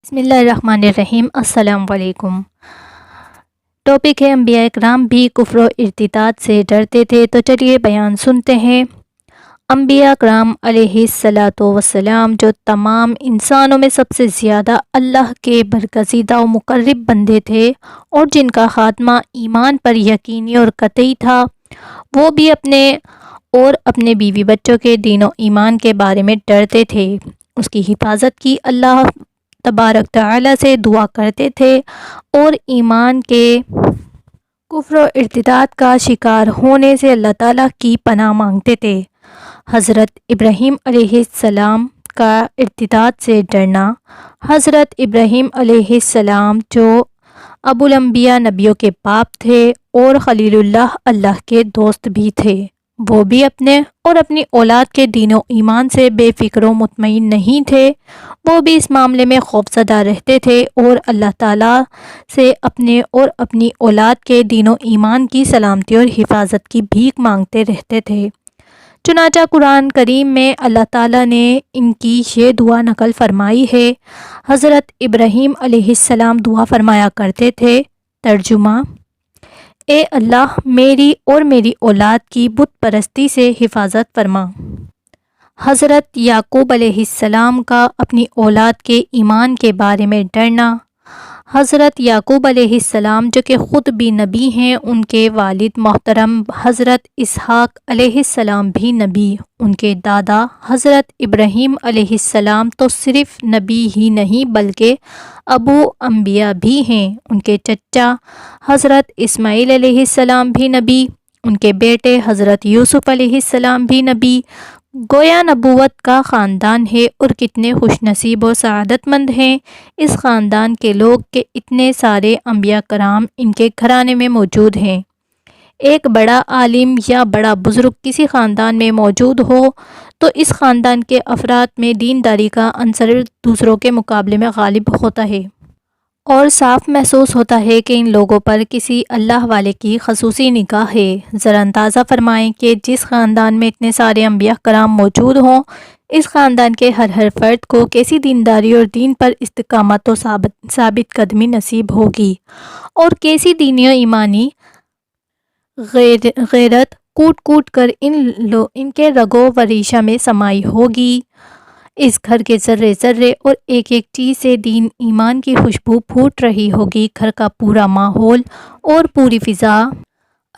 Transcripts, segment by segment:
بسم اللہ الرحمن الرحیم۔ السلام علیکم۔ ٹاپک ہے انبیاء اکرام بھی کفر و ارتداد سے ڈرتے تھے، تو چلیے بیان سنتے ہیں۔ انبیاء اکرام علیہ الصلاۃ والسلام جو تمام انسانوں میں سب سے زیادہ اللہ کے برگزیدہ و مقرب بندے تھے اور جن کا خاتمہ ایمان پر یقینی اور قطعی تھا، وہ بھی اپنے اور اپنے بیوی بچوں کے دین و ایمان کے بارے میں ڈرتے تھے، اس کی حفاظت کی اللہ تبارک تعالیٰ سے دعا کرتے تھے اور ایمان کے کفر و ارتداد کا شکار ہونے سے اللہ تعالیٰ کی پناہ مانگتے تھے۔ حضرت ابراہیم علیہ السلام کا ارتداد سے ڈرنا۔ حضرت ابراہیم علیہ السلام جو ابو الانبیاء نبیوں کے باپ تھے اور خلیل اللہ کے دوست بھی تھے، وہ بھی اپنے اور اپنی اولاد کے دین و ایمان سے بے فکر و مطمئن نہیں تھے، وہ بھی اس معاملے میں خوفزدہ رہتے تھے اور اللہ تعالیٰ سے اپنے اور اپنی اولاد کے دین و ایمان کی سلامتی اور حفاظت کی بھیک مانگتے رہتے تھے۔ چنانچہ قرآن کریم میں اللہ تعالیٰ نے ان کی یہ دعا نقل فرمائی ہے۔ حضرت ابراہیم علیہ السلام دعا فرمایا کرتے تھے، ترجمہ: اے اللہ، میری اور میری اولاد کی بت پرستی سے حفاظت فرما۔ حضرت یعقوب علیہ السلام کا اپنی اولاد کے ایمان کے بارے میں ڈرنا۔ حضرت یعقوب علیہ السلام جو کہ خود بھی نبی ہیں، ان کے والد محترم حضرت اسحاق علیہ السلام بھی نبی، ان کے دادا حضرت ابراہیم علیہ السلام تو صرف نبی ہی نہیں بلکہ ابو انبیاء بھی ہیں، ان کے چچا حضرت اسماعیل علیہ السلام بھی نبی، ان کے بیٹے حضرت یوسف علیہ السلام بھی نبی، گویا نبوت کا خاندان ہے، اور کتنے خوش نصیب و سعادت مند ہیں اس خاندان کے لوگ کہ اتنے سارے انبیاء کرام ان کے گھرانے میں موجود ہیں۔ ایک بڑا عالم یا بڑا بزرگ کسی خاندان میں موجود ہو تو اس خاندان کے افراد میں دینداری کا عنصر دوسروں کے مقابلے میں غالب ہوتا ہے، اور صاف محسوس ہوتا ہے کہ ان لوگوں پر کسی اللہ والے کی خصوصی نگاہ ہے۔ ذرا اندازہ فرمائیں کہ جس خاندان میں اتنے سارے انبیاء کرام موجود ہوں، اس خاندان کے ہر فرد کو کیسی دینداری اور دین پر استقامت و ثابت قدمی نصیب ہوگی، اور کیسی دینی و ایمانی غیرت کوٹ کوٹ کر ان کے رگو و ریشہ میں سمائی ہوگی۔ اس گھر کے ذرے ذرے اور ایک ایک چیز سے دین ایمان کی خوشبو پھوٹ رہی ہوگی، گھر کا پورا ماحول اور پوری فضا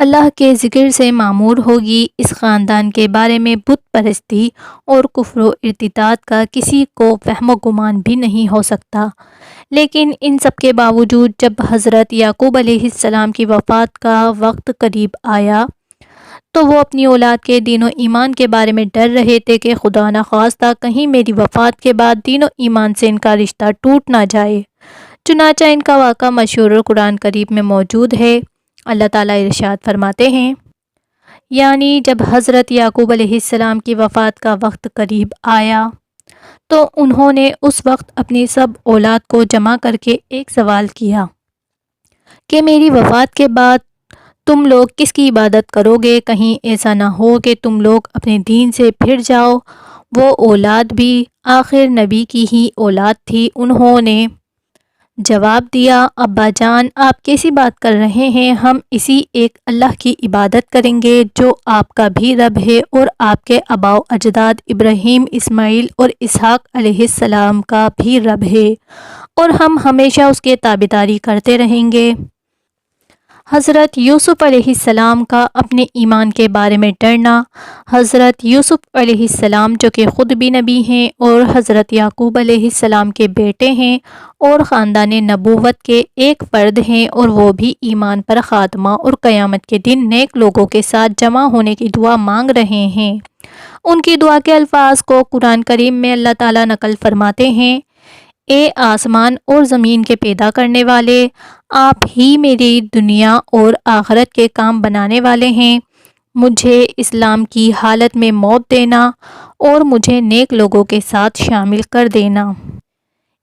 اللہ کے ذکر سے معمور ہوگی۔ اس خاندان کے بارے میں بت پرستی اور کفر و ارتداد کا کسی کو وہم و گمان بھی نہیں ہو سکتا، لیکن ان سب کے باوجود جب حضرت یعقوب علیہ السلام کی وفات کا وقت قریب آیا تو وہ اپنی اولاد کے دین و ایمان کے بارے میں ڈر رہے تھے کہ خدا نخواستہ کہیں میری وفات کے بعد دین و ایمان سے ان کا رشتہ ٹوٹ نہ جائے۔ چنانچہ ان کا واقعہ مشہور قرآن کریم میں موجود ہے۔ اللہ تعالیٰ ارشاد فرماتے ہیں، یعنی جب حضرت یعقوب علیہ السلام کی وفات کا وقت قریب آیا تو انہوں نے اس وقت اپنی سب اولاد کو جمع کر کے ایک سوال کیا کہ میری وفات کے بعد تم لوگ کس کی عبادت کرو گے؟ کہیں ایسا نہ ہو کہ تم لوگ اپنے دین سے پھر جاؤ۔ وہ اولاد بھی آخر نبی کی ہی اولاد تھی، انہوں نے جواب دیا، ابا جان آپ کیسی بات کر رہے ہیں، ہم اسی ایک اللہ کی عبادت کریں گے جو آپ کا بھی رب ہے اور آپ کے آباء و اجداد ابراہیم، اسماعیل اور اسحاق علیہ السلام کا بھی رب ہے، اور ہم ہمیشہ اس کے تابعداری کرتے رہیں گے۔ حضرت یوسف علیہ السلام کا اپنے ایمان کے بارے میں ڈرنا۔ حضرت یوسف علیہ السلام جو کہ خود بھی نبی ہیں اور حضرت یعقوب علیہ السلام کے بیٹے ہیں اور خاندان نبوت کے ایک فرد ہیں، اور وہ بھی ایمان پر خاتمہ اور قیامت کے دن نیک لوگوں کے ساتھ جمع ہونے کی دعا مانگ رہے ہیں۔ ان کی دعا کے الفاظ کو قرآن کریم میں اللہ تعالیٰ نقل فرماتے ہیں، اے آسمان اور زمین کے پیدا کرنے والے، آپ ہی میری دنیا اور آخرت کے کام بنانے والے ہیں، مجھے اسلام کی حالت میں موت دینا اور مجھے نیک لوگوں کے ساتھ شامل کر دینا۔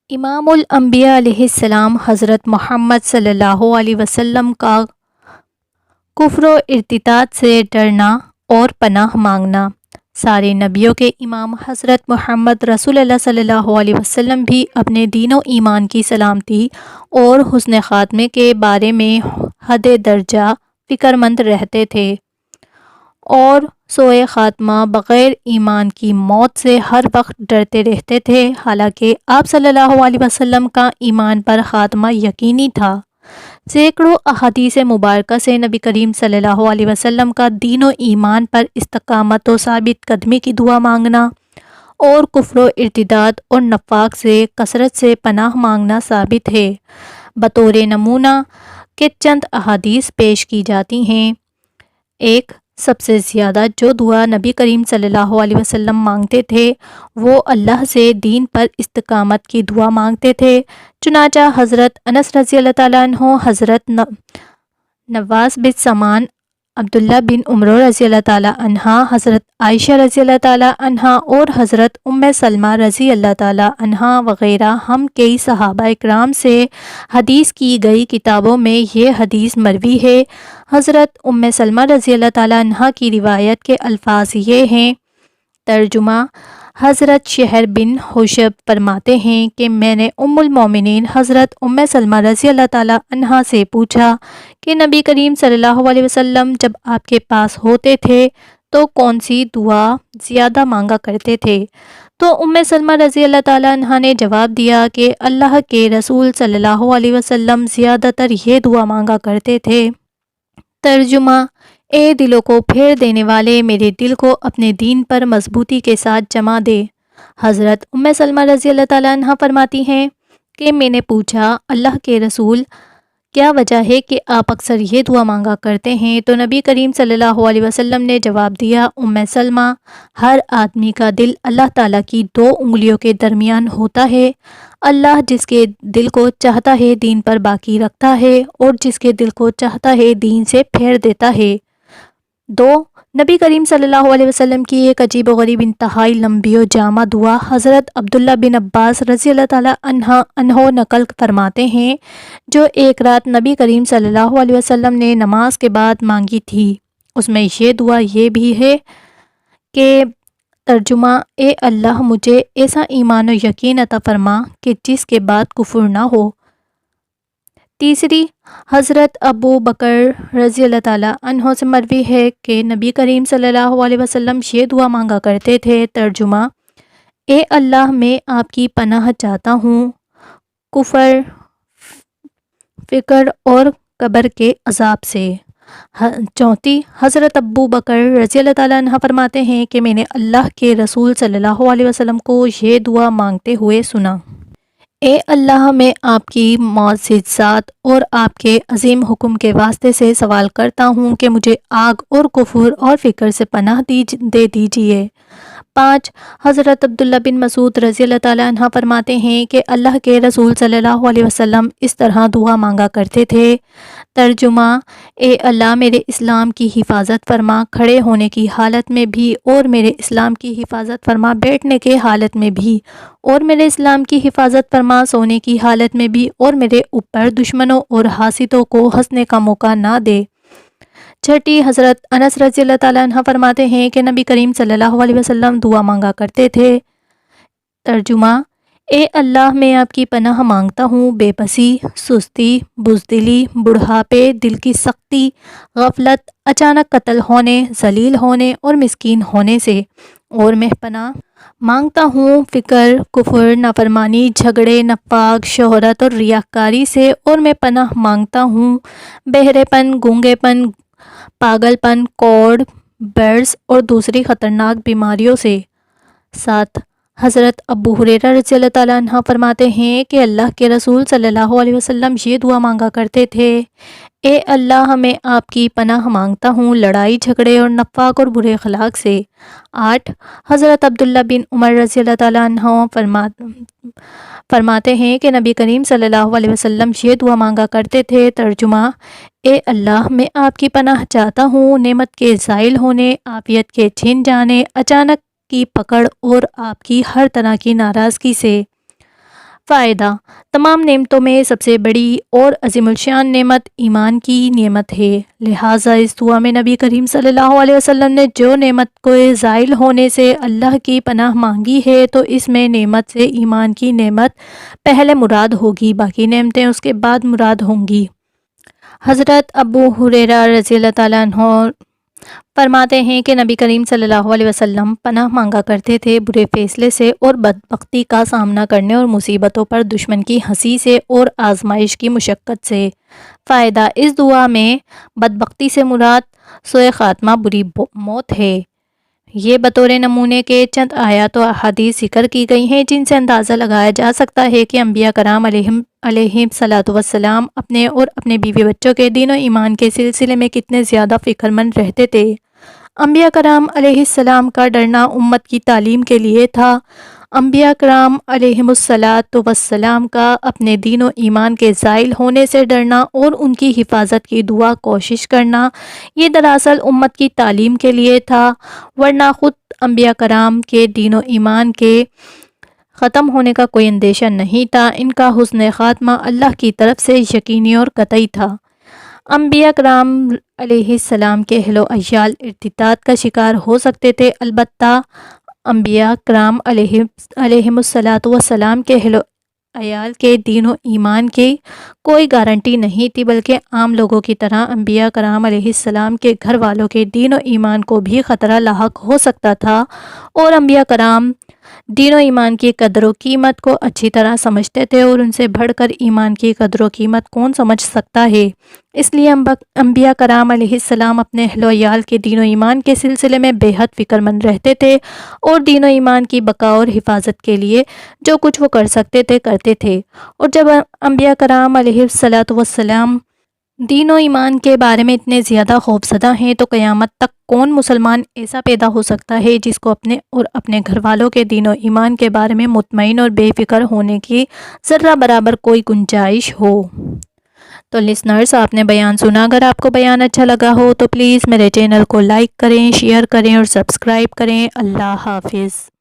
امام الانبیاء علیہ السلام حضرت محمد صلی اللہ علیہ وسلم کا کفر و ارتداد سے ڈرنا اور پناہ مانگنا۔ سارے نبیوں کے امام حضرت محمد رسول اللہ صلی اللہ علیہ وسلم بھی اپنے دین و ایمان کی سلامتی اور حسن خاتمے کے بارے میں حد درجہ فکر مند رہتے تھے، اور سوئے خاتمہ بغیر ایمان کی موت سے ہر وقت ڈرتے رہتے تھے، حالانکہ آپ صلی اللہ علیہ وسلم کا ایمان پر خاتمہ یقینی تھا۔ سینکڑوں احادیث مبارکہ سے نبی کریم صلی اللہ علیہ وسلم کا دین و ایمان پر استقامت و ثابت قدمی کی دعا مانگنا اور کفر و ارتداد اور نفاق سے کثرت سے پناہ مانگنا ثابت ہے۔ بطور نمونہ کے چند احادیث پیش کی جاتی ہیں۔ ایک، سب سے زیادہ جو دعا نبی کریم صلی اللہ علیہ وسلم مانگتے تھے وہ اللہ سے دین پر استقامت کی دعا مانگتے تھے، چنانچہ حضرت انس رضی اللہ تعالیٰ عنہ، حضرت نواس بن سمان، عبداللہ بن عمر رضی اللہ تعالیٰ عنہ، حضرت عائشہ رضی اللہ تعالیٰ عنہ اور حضرت ام سلمہ رضی اللہ تعالیٰ عنہ وغیرہ ہم کئی صحابہ اکرام سے حدیث کی گئی کتابوں میں یہ حدیث مروی ہے۔ حضرت ام سلمہ رضی اللہ تعالیٰ عنہ کی روایت کے الفاظ یہ ہیں، ترجمہ: حضرت شہر بن حوشب فرماتے ہیں کہ میں نے ام المومنین حضرت ام سلمہ رضی اللہ تعالیٰ عنہ سے پوچھا کہ نبی کریم صلی اللہ علیہ وسلم جب آپ کے پاس ہوتے تھے تو کون سی دعا زیادہ مانگا کرتے تھے؟ تو ام سلمہ رضی اللہ تعالیٰ عنہ نے جواب دیا کہ اللہ کے رسول صلی اللہ علیہ وسلم زیادہ تر یہ دعا مانگا کرتے تھے، ترجمہ: اے دلوں کو پھیر دینے والے، میرے دل کو اپنے دین پر مضبوطی کے ساتھ جمع دے۔ حضرت ام سلمہ رضی اللہ تعالیٰ عنہ فرماتی ہیں کہ میں نے پوچھا، اللہ کے رسول، کیا وجہ ہے کہ آپ اکثر یہ دعا مانگا کرتے ہیں؟ تو نبی کریم صلی اللہ علیہ وسلم نے جواب دیا، ام سلمہ، ہر آدمی کا دل اللہ تعالیٰ کی 2 انگلیوں کے درمیان ہوتا ہے۔ اللہ جس کے دل کو چاہتا ہے دین پر باقی رکھتا ہے اور جس کے دل کو چاہتا ہے دین سے پھیر دیتا ہے۔ 2، نبی کریم صلی اللہ علیہ وسلم کی ایک عجیب و غریب انتہائی لمبی و جامع دعا حضرت عبداللہ بن عباس رضی اللہ تعالیٰ عنہ نقل فرماتے ہیں، جو ایک رات نبی کریم صلی اللہ علیہ وسلم نے نماز کے بعد مانگی تھی۔ اس میں یہ دعا یہ بھی ہے کہ ترجمہ: اے اللہ، مجھے ایسا ایمان و یقین عطا فرما کہ جس کے بعد کفر نہ ہو۔ تیسری، حضرت ابو بکر رضی اللہ تعالیٰ عنہ سے مروی ہے کہ نبی کریم صلی اللہ علیہ وسلم یہ دعا مانگا کرتے تھے، ترجمہ: اے اللہ، میں آپ کی پناہ چاہتا ہوں کفر، فقر اور قبر کے عذاب سے۔ چوتھی، حضرت ابو بکر رضی اللہ تعالیٰ عنہ فرماتے ہیں کہ میں نے اللہ کے رسول صلی اللہ علیہ وسلم کو یہ دعا مانگتے ہوئے سنا، اے اللہ، میں آپ کی معزز ذات اور آپ کے عظیم حکم کے واسطے سے سوال کرتا ہوں کہ مجھے آگ اور کفر اور فقر سے پناہ دے دیجیے۔ 5، حضرت عبداللہ بن مسعود رضی اللہ تعالیٰ عنہ فرماتے ہیں کہ اللہ کے رسول صلی اللہ علیہ وسلم اس طرح دعا مانگا کرتے تھے، ترجمہ: اے اللہ، میرے اسلام کی حفاظت فرما کھڑے ہونے کی حالت میں بھی، اور میرے اسلام کی حفاظت فرما بیٹھنے کے حالت میں بھی، اور میرے اسلام کی حفاظت فرما سونے کی حالت میں بھی، اور میرے اوپر دشمنوں اور حاسدوں کو ہنسنے کا موقع نہ دے۔ 6، حضرت انس رضی اللہ تعالیٰ عنہ فرماتے ہیں کہ نبی کریم صلی اللہ علیہ وسلم دعا مانگا کرتے تھے، ترجمہ: اے اللہ، میں آپ کی پناہ مانگتا ہوں بے بسی، سستی، بزدلی، بڑھاپے، دل کی سختی، غفلت، اچانک قتل ہونے، ذلیل ہونے اور مسکین ہونے سے، اور میں پناہ مانگتا ہوں فقر، کفر، نافرمانی، جھگڑے، نفاق، شہرت اور ریاکاری سے، اور میں پناہ مانگتا ہوں بہرے پن، گونگے پن، پاگل پن، کوڑ، برس اور دوسری خطرناک بیماریوں سے۔ 7، حضرت ابو ہریرہ رضی اللہ تعالیٰ عنہ فرماتے ہیں کہ اللہ کے رسول صلی اللہ علیہ وسلم یہ دعا مانگا کرتے تھے، اے اللہ، میں آپ کی پناہ مانگتا ہوں لڑائی جھگڑے اور نفاق اور برے اخلاق سے۔ 8، حضرت عبداللہ بن عمر رضی اللہ تعالیٰ عنہ فرماتے ہیں کہ نبی کریم صلی اللہ علیہ وسلم یہ دعا مانگا کرتے تھے، ترجمہ: اے اللہ، میں آپ کی پناہ چاہتا ہوں نعمت کے زائل ہونے، عافیت کے چھن جانے، اچانک کی پکڑ اور آپ کی ہر طرح کی ناراضگی سے۔ فائدہ: تمام نعمتوں میں سب سے بڑی اور عظیم الشان نعمت ایمان کی نعمت ہے، لہٰذا اس دعا میں نبی کریم صلی اللہ علیہ وسلم نے جو نعمت کو زائل ہونے سے اللہ کی پناہ مانگی ہے تو اس میں نعمت سے ایمان کی نعمت پہلے مراد ہوگی، باقی نعمتیں اس کے بعد مراد ہوں گی۔ حضرت ابو ہریرہ رضی اللہ تعالیٰ عنہ فرماتے ہیں کہ نبی کریم صلی اللہ علیہ وسلم پناہ مانگا کرتے تھے برے فیصلے سے اور بدبختی کا سامنا کرنے اور مصیبتوں پر دشمن کی ہنسی سے اور آزمائش کی مشقت سے۔ فائدہ: اس دعا میں بدبختی سے مراد سوء خاتمہ، بری موت ہے۔ یہ بطور نمونے کے چند آیات و احادیث ذکر کی گئی ہیں جن سے اندازہ لگایا جا سکتا ہے کہ انبیاء کرام علیہم الصلاۃ والسلام اپنے اور اپنے بیوی بچوں کے دین و ایمان کے سلسلے میں کتنے زیادہ فکر مند رہتے تھے۔ انبیاء کرام علیہ السلام کا ڈرنا امت کی تعلیم کے لیے تھا۔ انبیاء کرام علیہم الصلاۃ والسلام کا اپنے دین و ایمان کے زائل ہونے سے ڈرنا اور ان کی حفاظت کی دعا کوشش کرنا، یہ دراصل امت کی تعلیم کے لیے تھا، ورنہ خود انبیاء کرام کے دین و ایمان کے ختم ہونے کا کوئی اندیشہ نہیں تھا۔ ان کا حسن خاتمہ اللہ کی طرف سے یقینی اور قطعی تھا۔ انبیاء کرام علیہ السلام کے اہل و عیال ارتداد کا شکار ہو سکتے تھے، البتہ انبیاء کرام علیہم الصلاۃ والسلام کے اہل و عیال کے دین و ایمان کی کوئی گارنٹی نہیں تھی، بلکہ عام لوگوں کی طرح انبیاء کرام علیہ السلام کے گھر والوں کے دین و ایمان کو بھی خطرہ لاحق ہو سکتا تھا، اور انبیاء کرام دین و ایمان کی قدر و قیمت کو اچھی طرح سمجھتے تھے، اور ان سے بڑھ کر ایمان کی قدر و قیمت کون سمجھ سکتا ہے۔ اس لیے انبیاء کرام علیہ السلام اپنے اہل و عیال کے دین و ایمان کے سلسلے میں بے حد فکر مند رہتے تھے، اور دین و ایمان کی بقا اور حفاظت کے لیے جو کچھ وہ کر سکتے تھے کرتے تھے۔ اور جب انبیاء کرام علیہ الصلاۃ والسلام دین و ایمان کے بارے میں اتنے زیادہ خوفزدہ ہیں تو قیامت تک کون مسلمان ایسا پیدا ہو سکتا ہے جس کو اپنے اور اپنے گھر والوں کے دین و ایمان کے بارے میں مطمئن اور بے فکر ہونے کی ذرہ برابر کوئی گنجائش ہو؟ تو لسنرز، آپ نے بیان سنا۔ اگر آپ کو بیان اچھا لگا ہو تو پلیز میرے چینل کو لائک کریں، شیئر کریں اور سبسکرائب کریں۔ اللہ حافظ۔